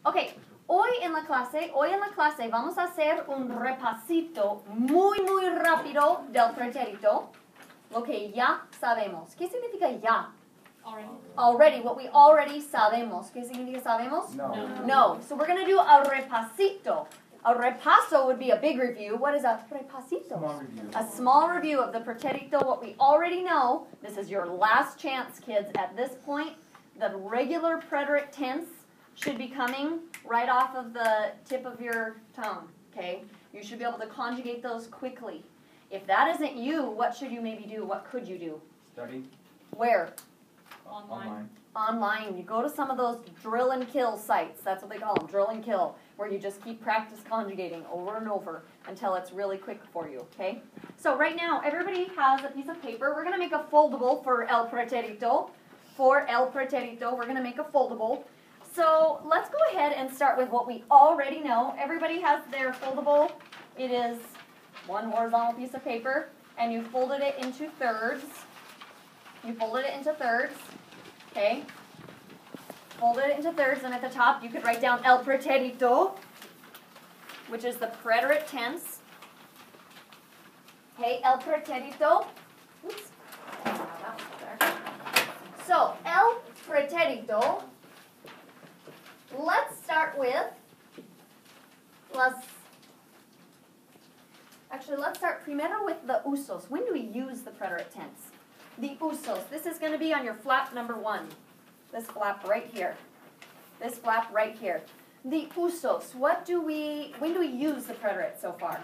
Ok, hoy en la clase vamos a hacer un repasito muy rápido del pretérito, lo que ya sabemos. ¿Qué significa ya? Already, what we already sabemos. ¿Qué significa sabemos? No. So we're going to do a repasito. A repaso would be a big review. What is a repasito? Small review. A small review of the preterito, what we already know. This is your last chance, kids. At this point, the regular preterite tense should be coming right off of the tip of your tongue, okay? You should be able to conjugate those quickly. If that isn't you, what should you maybe do? What could you do? Study. Where? Online. Online. You go to some of those drill and kill sites. That's what they call them, drill and kill, where you just keep practice conjugating over and over until it's really quick for you, okay? So right now, everybody has a piece of paper. We're going to make a foldable for el preterito. For el preterito, we're going to make a foldable. So let's go ahead and start with what we already know. Everybody has their foldable. It is one horizontal piece of paper, and you folded it into thirds. You folded it into thirds, okay? Folded it into thirds, and at the top you could write down el preterito, which is the preterite tense. Okay, el preterito. Oops. So, el preterito. Let's start with, let's start primero with the usos. When do we use the preterite tense? The usos. This is going to be on your flap number 1. This flap right here. This flap right here. The usos. When do we use the preterite so far?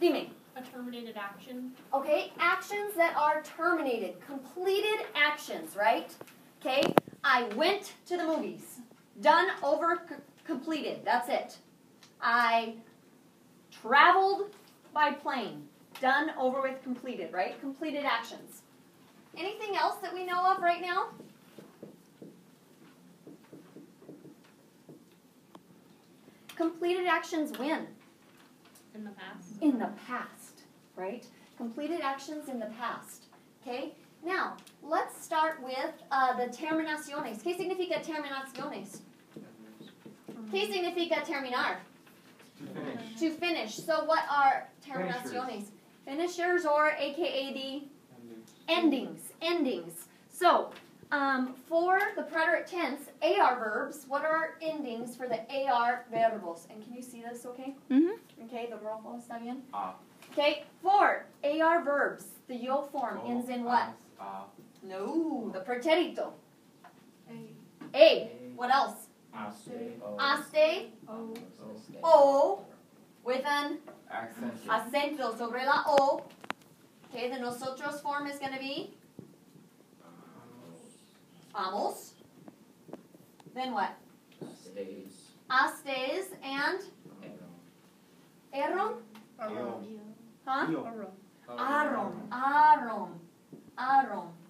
Dime. A terminated action. Okay, actions that are terminated. Completed actions, right? Okay, I went to the movies. Done, over, completed. That's it. I traveled by plane. Done, over with, completed, right? Completed actions. Anything else that we know of right now? Completed actions when? In the past. In the past, right? Completed actions in the past. Okay? Now, let's start with the terminaciones. ¿Qué significa terminaciones? ¿Qué significa terminar? To finish. To finish. So what are terminaciones? Finishers, or aka the endings. So, for the preterite tense, AR verbs, what are our endings for the AR verbos? And can you see this okay? Mm-hmm. Okay, the rojo está bien? Ah. Okay, for AR verbs, the yo form ends in what? No, the preterito. A. What else? Aste. O. With an acento sobre la O. Okay, the nosotros form is going to be? Amos. Then what? Astes and? Erron? Huh? Aron.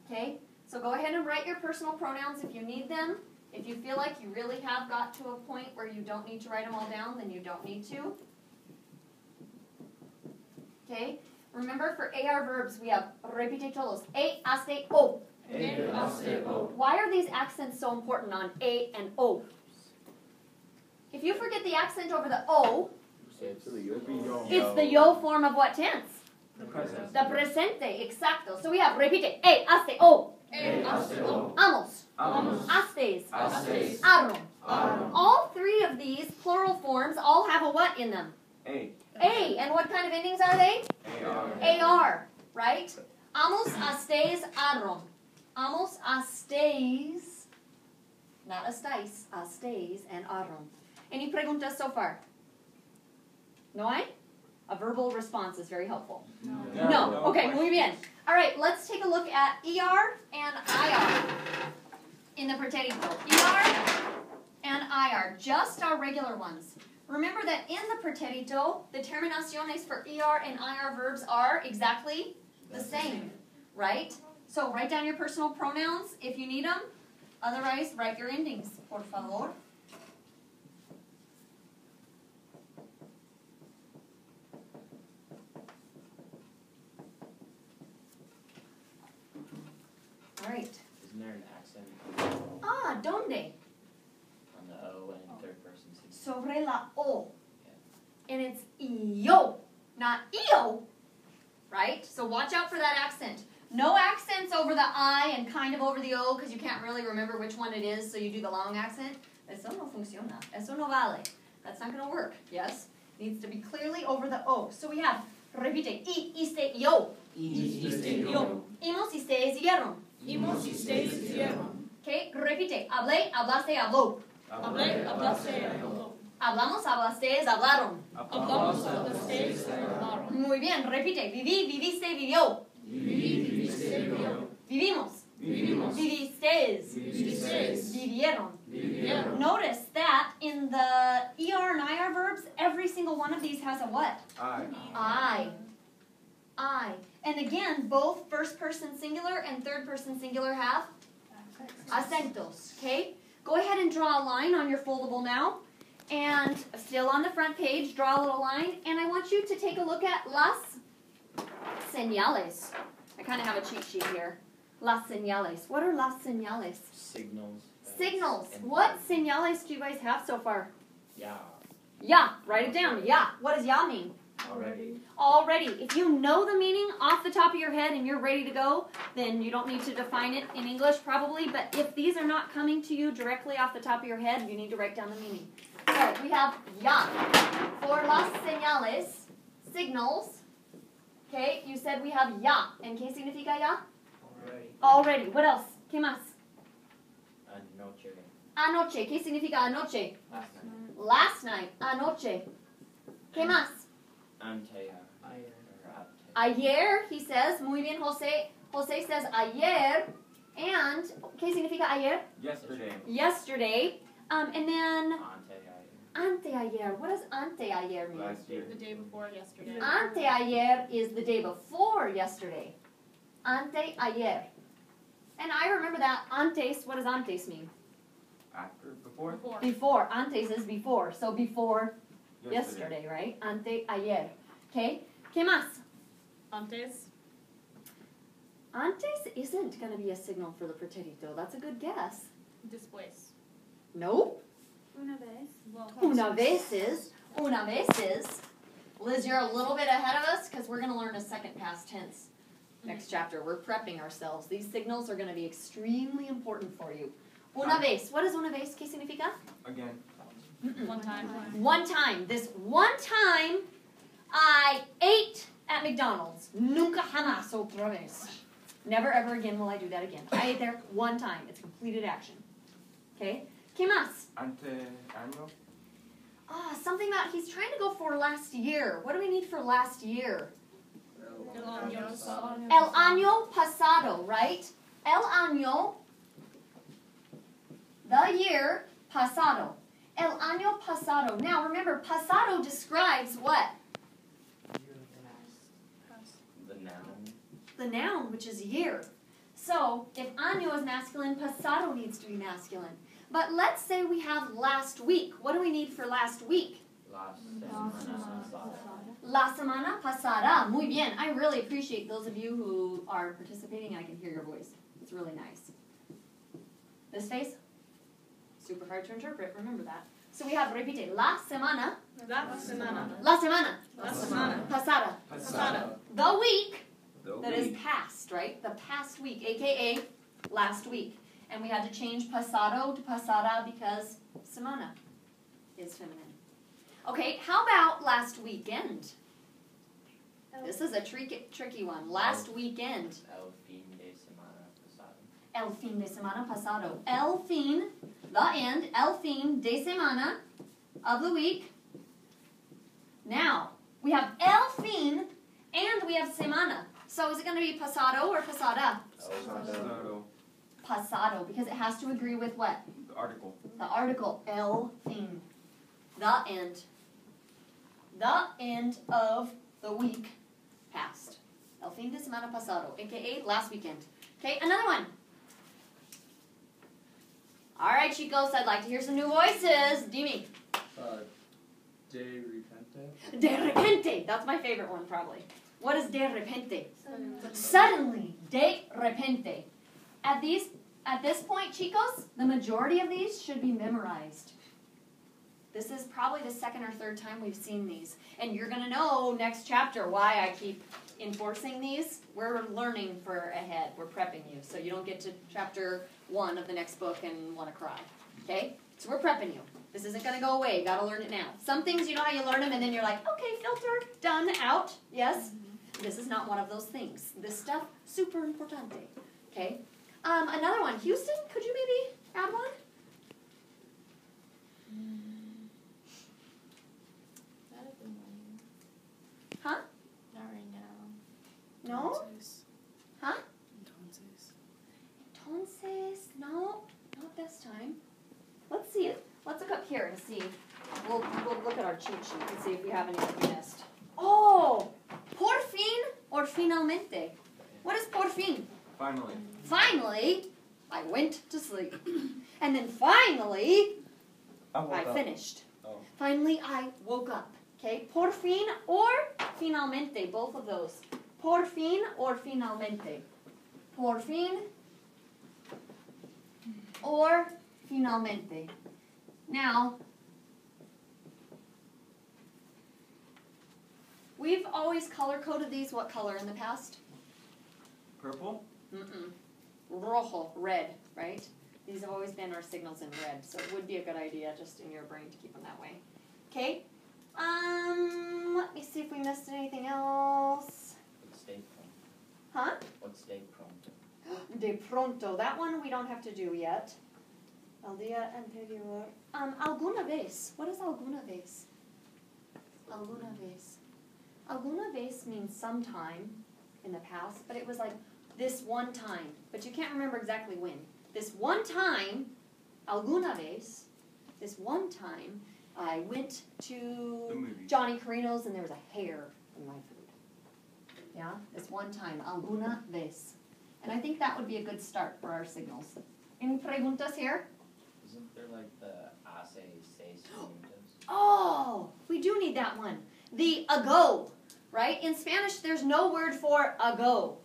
Okay? So go ahead and write your personal pronouns if you need them. If you feel like you really have got to a point where you don't need to write them all down, then you don't need to. Okay? Remember, for AR verbs, we have repite todos. A, aste, o. Why are these accents so important on A and O? If you forget the accent over the O, it's the yo form of what tense? The present. The presente, exacto. So we have repite, A, aste, o. Amos. Astes. Aron. All three of these plural forms all have a what in them? A. And what kind of endings are they? AR, right? Amos, astes, aron. Amos, astes, not astes, astes and aron. Any preguntas so far? No hay? A verbal response is very helpful. No. Okay, muy bien. All right, let's take a look at ER and IR in the preterito. ER and IR, just our regular ones. Remember that in the preterito, the terminaciones for ER and IR verbs are exactly the same, right? So write down your personal pronouns if you need them. Otherwise, write your endings, por favor. All right. Isn't there an accent ¿Dónde? on the O and sobre la O. And it's yo, not eo, right? So watch out for that accent. No accents over the I and kind of over the O because you can't really remember which one it is, so you do the long accent. Eso no funciona. Eso no vale. That's not going to work, yes? It needs to be clearly over the O. So we have, repite, iste, yo. Imos, ustedes, hicieron. Okay, repite, hablé, hablaste, habló. Hablamos, hablasteis, hablaron. Muy bien, repite, viví, viviste, vivió. Vivimos. Vivisteis. Vivieron. Notice that in the ER and IR verbs, every single one of these has a what? I. And again, both first person singular and third person singular have acentos. Okay? Go ahead and draw a line on your foldable now. And still on the front page, draw a little line. And I want you to take a look at las señales. I kind of have a cheat sheet here. Las señales. What are las señales? Signals. Signals. What señales do you guys have so far? Yeah. Ya. Write it down. Ya. What does ya mean? Already. If you know the meaning off the top of your head and you're ready to go, then you don't need to define it in English probably. But if these are not coming to you directly off the top of your head, you need to write down the meaning. So we have ya. For las señales, signals. Okay, you said we have ya. ¿En qué significa ya? Already. What else? ¿Qué más? Anoche. Anoche. ¿Qué significa anoche? Last night. Last night. Anoche. ¿Qué más? Ante. Ayer, he says. Muy bien, Jose. Jose says ayer. And, ¿qué significa ayer? Yesterday. Yesterday. And then, Ante. anteayer. What does anteayer mean? Last year. The day before yesterday. Anteayer is the day before yesterday. Anteayer. And I remember that. Antes, what does antes mean? After. Before. Before. Antes is before. So before yesterday, right? Anteayer. Okay? ¿Qué más? Antes. Antes isn't going to be a signal for the preterito. That's a good guess. Después. Nope. Una vez. Well, Una veces. Una veces. Liz, you're a little bit ahead of us because we're going to learn a second past tense next chapter. We're prepping ourselves. These signals are going to be extremely important for you. Una vez. What is una vez? ¿Qué significa? Again. One time. One time. This one time I ate at McDonald's. Nunca jamás otra vez. Never ever again will I do that again. I ate there one time. It's completed action. Okay? ¿Qué más? Ante año. Something about he's trying to go for last year. What do we need for last year? El año pasado, right? El año, the year, pasado. El año pasado. Now remember, pasado describes what? The noun. The noun, which is year. So, if año is masculine, pasado needs to be masculine. But let's say we have last week. What do we need for last week? La semana pasada. Muy bien. I really appreciate those of you who are participating. I can hear your voice. It's really nice. This face? Super hard to interpret. Remember that. So we have, repite, la semana. La semana. La semana. La semana. Pasada. Pasado. The week The that is past, right? The past week, a.k.a. last week. And we had to change pasado to pasada because semana is feminine. Okay, how about last weekend? This is a tricky one. Last weekend. El fin de semana pasado. El fin de semana pasado. El fin, the end, el fin de semana, of the week. Now, we have el fin and we have semana. So is it going to be pasado or pasada? Pasado. Pasado, because it has to agree with what? The article. The article, el fin. The end. The end of the week passed. El fin de semana pasado, a.k.a. last weekend. Okay, another one. All right, chicos, I'd like to hear some new voices. Dimi. De repente. De repente. That's my favorite one, probably. What is de repente? Suddenly. De repente. At this point, chicos, the majority of these should be memorized. This is probably the second or third time we've seen these. And you're going to know next chapter why I keep enforcing these. We're learning for ahead. We're prepping you. So you don't get to chapter 1 of the next book and want to cry. Okay? So we're prepping you. This isn't going to go away. You got to learn it now. Some things, you know how you learn them and then you're like, okay, filter, done, out. Yes? This is not one of those things. This stuff, super importante. Okay? Another one. Houston, could you maybe add one? Not at the moment. Huh? Not right now. No? Huh? Entonces. Entonces, no, not this time. Let's see it. Let's look up here and see. We'll look at our cheat sheet and see if we have anything we missed. Oh, por fin or finalmente. What is por fin? Finally. Finally, I went to sleep. And then finally, I finished. Oh. Finally, I woke up. Okay, por fin or finalmente, both of those. Por fin or finalmente. Por fin or finalmente. Now, we've always color-coded these. What color in the past? Purple? Mm-mm. Rojo, red, right? These have always been our signals in red, so it would be a good idea just in your brain to keep them that way. Okay? Let me see if we missed anything else. What's de pronto? Huh? What's de pronto? De pronto. That one we don't have to do yet. El día anterior. Alguna vez. What is alguna vez? Alguna vez. Alguna vez means sometime in the past, but it was like this one time. But you can't remember exactly when. This one time, alguna vez, this one time, I went to Johnny Carino's and there was a hair in my food. Yeah, this one time, alguna vez. And I think that would be a good start for our signals. Any preguntas here? Isn't there like the hace, seis minutos? Oh, we do need that one. The ago, right? In Spanish, there's no word for ago.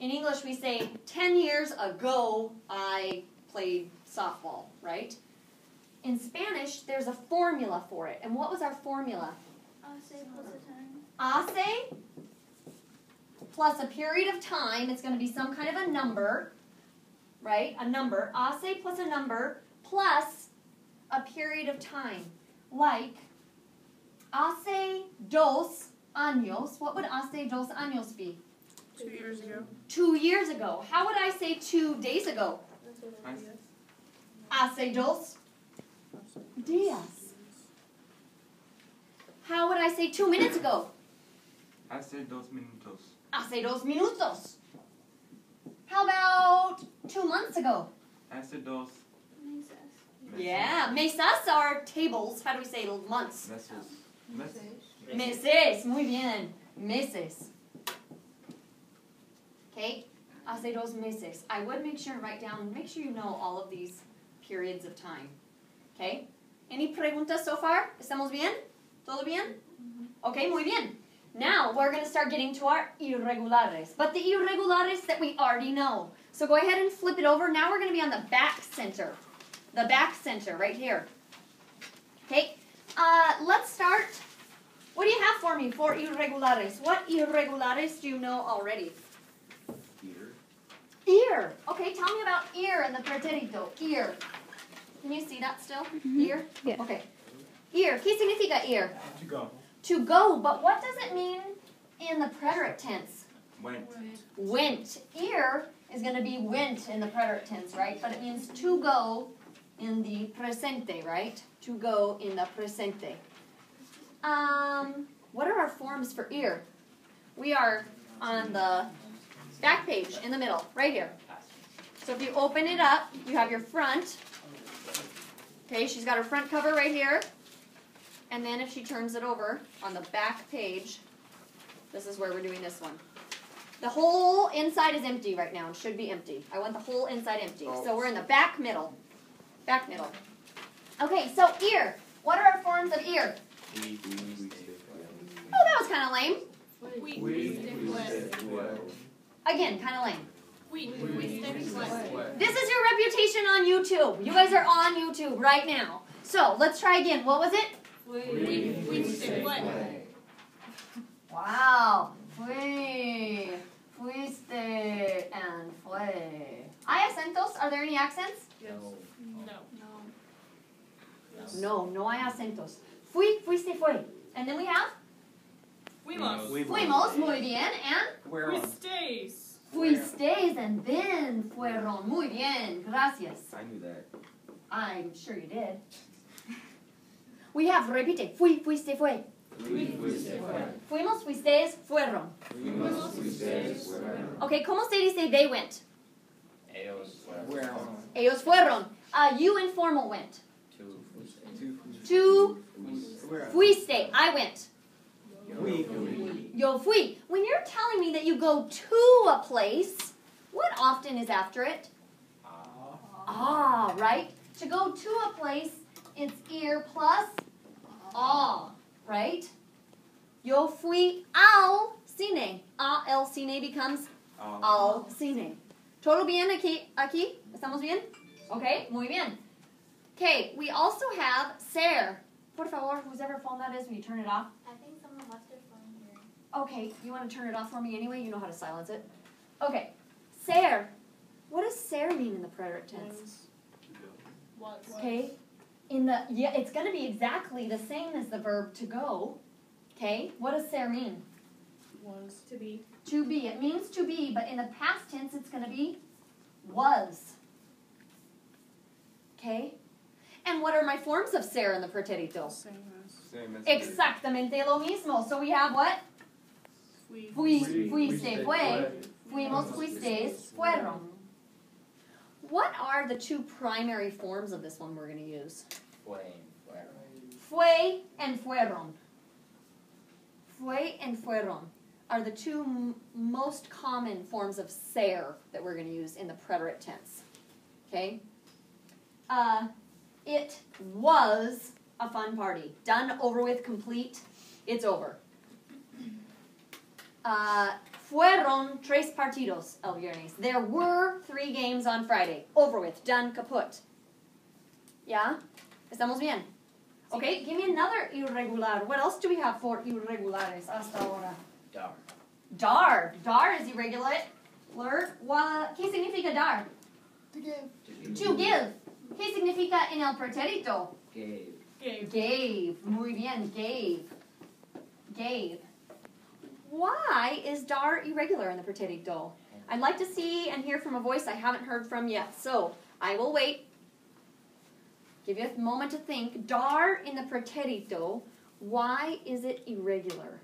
In English, we say, 10 years ago, I played softball, right? In Spanish, there's a formula for it. And what was our formula? Hace plus a time. Hace plus a period of time. It's going to be some kind of a number, right? A number. Hace plus a number plus a period of time. Like, hace 2 años. What would hace 2 años be? 2 years ago. 2 years ago. How would I say 2 days ago? Hace 2 días. How would I say 2 minutes ago? Hace 2 minutos. Hace 2 minutos. How about 2 months ago? Hace 2 Meses. Yeah, mesas are tables. How do we say months? meses. Meses. Muy bien. Meses. Okay. Hace 2 meses. I would make sure to write down, make sure you know all of these periods of time. Okay. Any preguntas so far? ¿Estamos bien? ¿Todo bien? Okay, muy bien. Now we're going to start getting to our irregulares. But the irregulares that we already know. So go ahead and flip it over. Now we're going to be on the back center. The back center right here. Okay. Let's start. What do you have for me for irregulares? What irregulares do you know already? Ear. Okay, tell me about ear in the preterito. Ear. Can you see that still? Ear? Yeah. Okay. Ear. ¿Qué significa ear? To go. To go, but what does it mean in the preterite tense? Went. Went. Ear is going to be went in the preterite tense, right? But it means to go in the presente, right? To go in the presente. What are our forms for ear? We are on the back page in the middle, right here. So if you open it up, you have your front. Okay, she's got her front cover right here. And then if she turns it over on the back page, this is where we're doing this one. The whole inside is empty right now. It should be empty. I want the whole inside empty. So we're in the back middle. Back middle. Okay, so ear. What are our forms of ear? Oh, that was kind of lame. Again, kind of lame. This is your reputation on YouTube. You guys are on YouTube right now. So let's try again. What was it? Fuiste, fue. Wow. Fui, fuiste, and fue. ¿Hay acentos? Are there any accents? Yes. No. No. No hay acentos. Fui, fuiste, fue. And then we have Fuimos. fuimos, muy bien, and Fuisteis. fuisteis, and then fueron. Muy bien, gracias. I knew that. I'm sure you did. We have, repite, fui, fuiste, fue. Fuimos, fuisteis, fueron. Okay, ¿cómo se dice they went? Ellos fueron. Ellos fueron. You informal went. Two. Tú fuiste. I went. We. Yo fui. When you're telling me that you go to a place, what often is after it? Ah, right? To go to a place, it's ir plus right? Yo fui al cine. El cine becomes al cine. ¿Todo bien aquí? ¿Estamos bien? Okay, muy bien. Okay, we also have ser. Por favor, whoever phone that is, will you turn it off? I think someone left their phone here. Okay, you want to turn it off for me anyway? You know how to silence it. Okay, ser. What does ser mean in the preterite tense? Was. Okay, it's going to be exactly the same as the verb to go. Okay, what does ser mean? Was. To be. To be. It means to be, but in the past tense, it's going to be was. Okay, and what are my forms of ser in the preterito? Same as. Exactamente lo mismo. So we have what? Fuiste, fue. Fuimos, fuisteis, fueron. What are the two primary forms of this one we're going to use? Fue and fueron. Fue and fueron are the two most common forms of ser that we're going to use in the preterite tense. Okay? It was a fun party. Done, over with, complete. It's over. Fueron 3 partidos el viernes. There were 3 games on Friday. Over with. Done, kaput. Yeah? ¿Estamos bien? Okay, give me another irregular. What else do we have for irregulares hasta ahora? Dar. Dar is irregular. ¿Qué significa dar? To give. To give. ¿Qué significa en el preterito? Gave. Gave. Muy bien, gave. Gave. Why is dar irregular in the preterito? I'd like to see and hear from a voice I haven't heard from yet. So, I will wait. Give you a moment to think. Dar in the preterito, why is it irregular?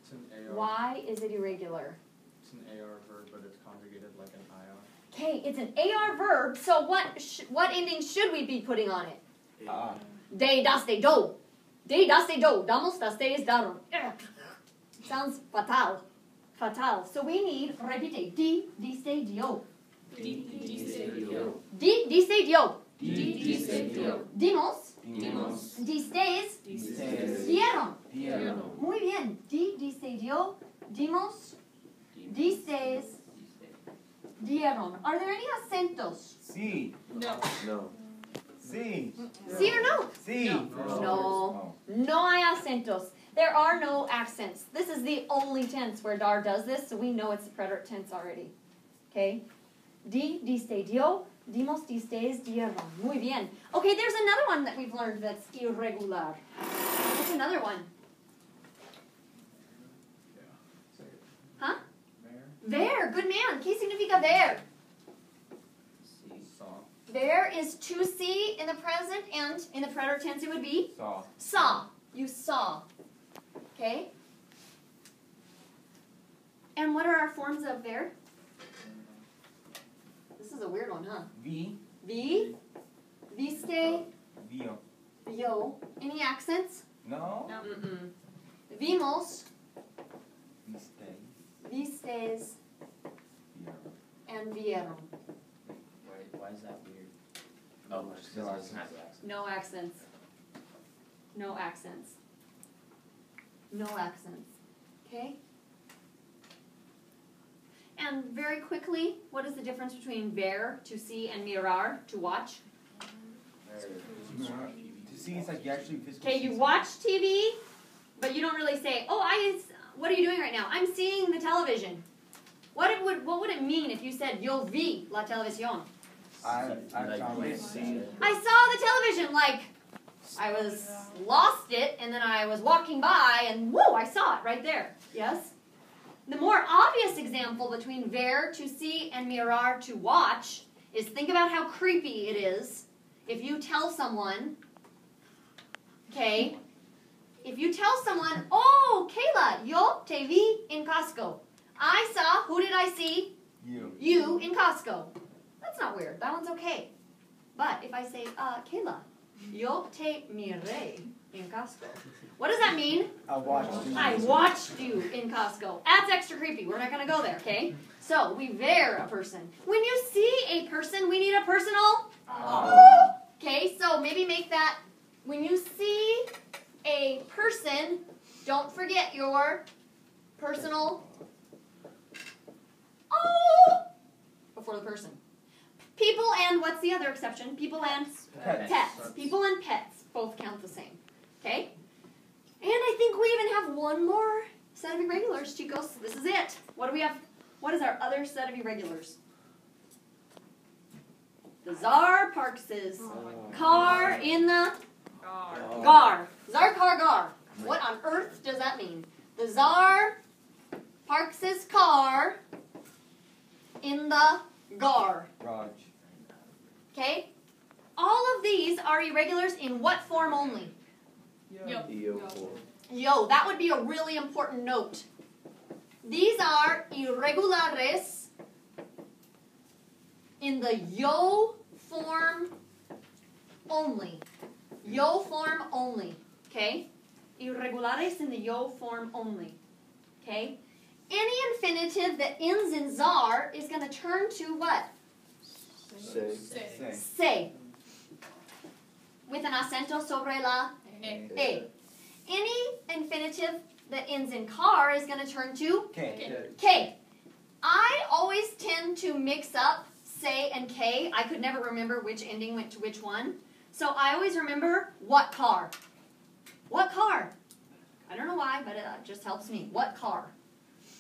It's an AR. Why is it irregular? It's an AR verb, but it's conjugated like an IR. Okay, it's an AR verb, so what ending should we be putting on it? De, das, de, do. De, das, de, do. Damos, das, de, daron. Sounds fatal. Fatal. So we need, repite, di, diste, dio. Di, diste, dio. Dimos. Distes. Dieron. Muy bien. Di, diste, dio. Dimos. Distes. Dieron. Are there any acentos? Sí. No. Sí. Sí or no? Sí. No. No hay acentos. There are no accents. This is the only tense where dar does this, so we know it's the preterite tense already. Okay? Di, diste, dio. Dimos, distes, dieron. Muy bien. Okay, there's another one that we've learned that's irregular. What's another one? Huh? Ver. Good man. ¿Qué significa ver? Saw. Ver is to see in the present, and in the preterite tense it would be? Saw. Saw. You saw. Okay? And what are our forms of ver? This is a weird one, huh? Vi. Vi, viste, Vio. vio. Any accents? No. Mm-mm. Vimos, Viste. vistes, Vieron. and vieron. Why is that weird? Oh, just because it doesn't have the accent. No accents. No accents. No accents. Okay? And very quickly, what is the difference between ver, to see, and mirar, to watch? To see, it's like you actually physically. Okay, you watch TV, but you don't really say, "Oh, what are you doing right now?" I'm seeing the television. What would it mean if you said "Yo vi la televisión"? I Like, found you it. see it. I saw the television, like I was lost it, and then I was walking by, and whoa, I saw it right there. Yes. The more obvious example between ver to see and mirar to watch is think about how creepy it is if you tell someone, okay, if you tell someone, "Oh, Kayla, yo te vi en Costco." I saw, who did I see? You in Costco. That's not weird. That one's okay. But if I say, Kayla, yo te miré en Costco. What does that mean? I watched you. I watched you in Costco. That's extra creepy. We're not going to go there, okay? So, we ver a person. When you see a person, we need a personal. Okay, so maybe make that, when you see a person, don't forget your personal before the person. People and, what's the other exception? People and pets. People and pets both count the same. Okay? And I think we even have one more set of irregulars, chicos. This is it. What do we have? What is our other set of irregulars? The czar parks his car in the gar. Czar car gar. What on earth does that mean? The czar parks his car in the gar. Raj. Okay? All of these are irregulars in what form only? Yo, that would be a really important note. These are irregulares in the yo form only. Yo form only. Okay? Irregulares in the yo form only. Okay? Any infinitive that ends in zar is going to turn to what? Se. With an acento sobre la e. Any infinitive that ends in car is going to turn to K. I always tend to mix up say and K. I could never remember which ending went to which one. So I always remember what car. What car? I don't know why, but it just helps me. What car?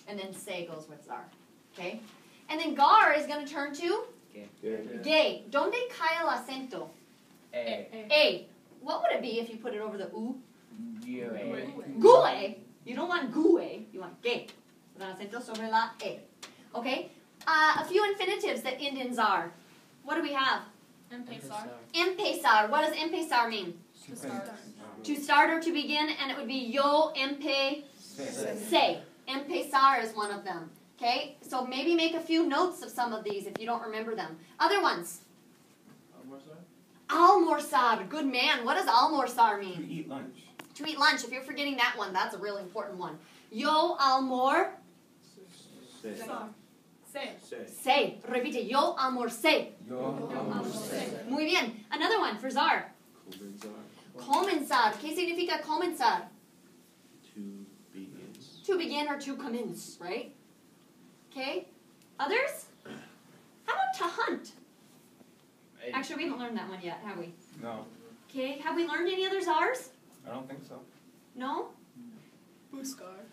And then say goes with zar. Okay? And then gar is going to turn to gay. Donde cae el acento? A. What would it be if you put it over the u? Gue. You don't want gue. You want gay. With an acento sobre la e. Okay? A few infinitives that end in zar. What do we have? Empezar. Empezar. What does empezar mean? To start. To start or to begin, and it would be yo empecé. Empezar is one of them. Okay? So maybe make a few notes of some of these if you don't remember them. Other ones. Almorzar. Good man. What does almorzar mean? To eat lunch. To eat lunch. If you're forgetting that one, that's a really important one. Yo almor. Say. Repite. Yo almorcé. Muy bien. Another one for zar. Comenzar. ¿Qué significa comenzar? To begin or to commence, right? Okay. Others? How about to hunt? Actually, we haven't learned that one yet, have we? No. Okay. Have we learned any other zars? I don't think so. No? Buscar.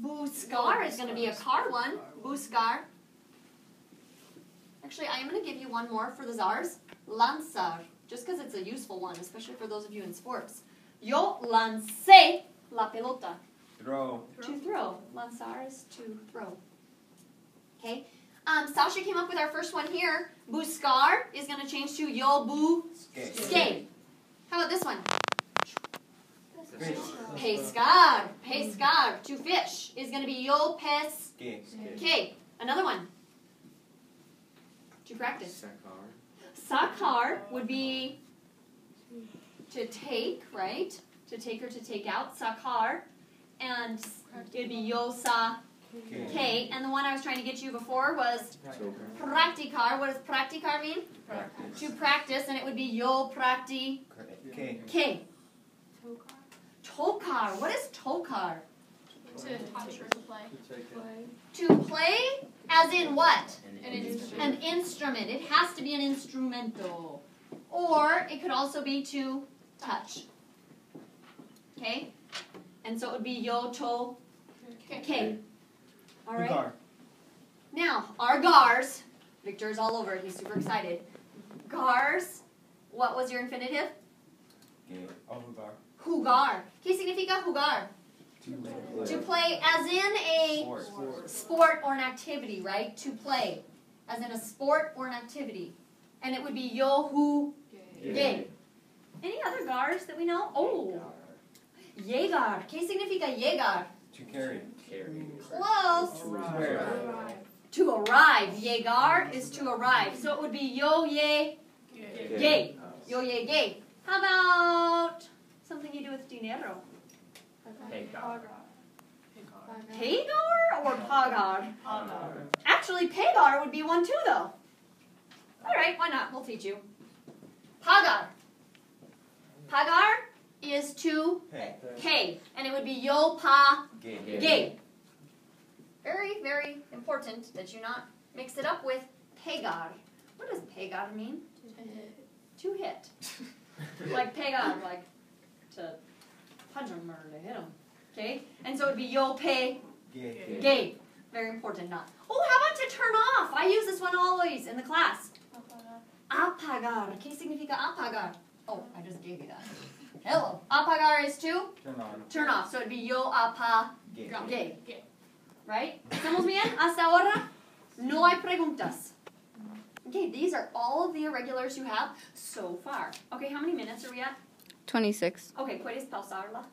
Buscar is going to be a car one. Buscar. Actually, I am going to give you one more for the zars. Lanzar. Just because it's a useful one, especially for those of you in sports. Yo lancé la pelota. Throw. To throw. Lanzar is to throw. Okay. Sasha came up with our first one here. Buscar is going to change to yo busqué. How about this one? Fish. Pescar. Pescar. To fish is going to be yo pesqué. Another one. To practice. Sacar would be to take, right? To take or to take out. Sacar. And it would be yo sa K. And the one I was trying to get you before was practicar. What does practicar mean? To practice. And it would be yo practi K. Tocar. What is tocar? To play. To play as in what? An instrument. An instrument. It has to be an instrumento. Or it could also be to touch. Okay? And so it would be yo, to, ke. All right? Hugar. Now, our gars, Victor's all over it, he's super excited. Gars, what was your infinitive? Oh, hugar. Jugar. ¿Qué significa jugar? To play as in a sport or an activity, right? To play. As in a sport or an activity. And it would be yo, hu, ge. Any other gars that we know? Oh. Llegar. ¿Qué significa llegar? To carry. Close. To arrive. Llegar is to arrive. So it would be yo, ye, ge. Yo, ye, ge. How about something you do with dinero? Pegar. Pagar or pagar? Actually, pagar would be one too, though. All right, why not? We'll teach you. Pagar. Pagar is to pay, and it would be yo pa ge. Very, very important that you not mix it up with pegar. What does pegar mean? To hit. Like pegar, like to punch him or to hit him. Okay? And so it would be yo pe ge. Very important not. Oh, how about to turn off? I use this one always in the class. Apagar. ¿Qué significa apagar? Oh, I just gave you that. Hello. Apagar is to Turn on. turn off. So it'd be yo apa Ge. ge. Right? ¿Estamos bien? Hasta ahora no hay preguntas. Okay, these are all of the irregulars you have so far. Okay, how many minutes are we at? 26. Okay, ¿puedes pausarla?